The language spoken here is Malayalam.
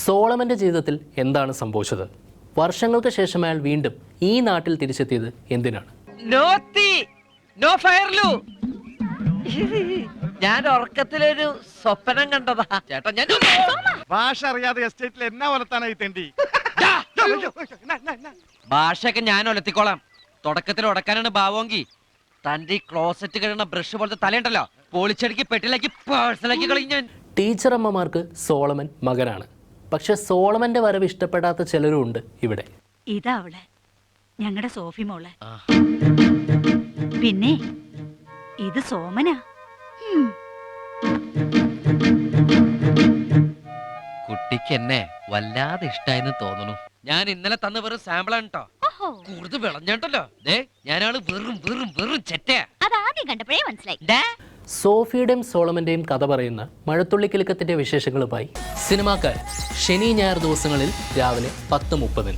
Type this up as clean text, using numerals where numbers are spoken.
സോളമന്റെ ജീവിതത്തിൽ എന്താണ് സംഭവിച്ചത്? വർഷങ്ങൾക്ക് ശേഷം അയാൾ വീണ്ടും ഈ നാട്ടിൽ തിരിച്ചെത്തിയത് എന്തിനാണ്? ഞാൻ ഉറക്കത്തിലൊരു സ്വപ്നം കണ്ടതാ ചേട്ടാ. ഞാൻ ഭാഷ അറിയാതെ എസ്റ്റേറ്റിൽ എന്നാ ഒലത്താനായി തെണ്ടി. ഭാഷയൊക്കെ ഞാൻ ഒലത്തിക്കോളാം. തുടക്കത്തിൽ ഉടക്കാനാണ് ഭാവമെങ്കിൽ തന്റെ ഈ ക്ലോസറ്റ് കഴിയുന്ന ബ്രഷ് പോലത്തെ തലയുണ്ടല്ലോ, പോളിച്ചടിക്ക് പെട്ടിലാക്കി പേഴ്സലാക്കി കളഞ്ഞ. ടീച്ചറമ്മമാർക്ക് സോളമൻ മകനാണ്. പക്ഷെ സോളമന്റെ വരവ് ഇഷ്ടപ്പെടാത്ത ചിലരും ഉണ്ട് ഇവിടെ. ഇതാ അവള്, ഞങ്ങളുടെ സോഫി മോള്. പിന്നെ ഇത് സോമനാ. കുട്ടിക്ക് എന്നെ വല്ലാതെ ഇഷ്ടായെന്ന് തോന്നുന്നു. ഞാൻ ഇന്നലെ തന്ന വെറും സാമ്പിളാണ് കേട്ടോ. കൂടുതൽ വിളഞ്ഞോണ്ടല്ലോ. ഞാനാള് വെറും വെറും വെറും ചെറ്റയാ. അതാദ്യം കണ്ടപ്പോഴേ മനസ്സിലായി. സോഫിയുടെയും സോളമന്റെയും കഥ പറയുന്ന മഴത്തുള്ളി കിലുക്കത്തിന്റെ വിശേഷങ്ങളുമായി സിനിമാക്കാരൻ ശനി ഞായർ ദിവസങ്ങളിൽ രാവിലെ 10:30.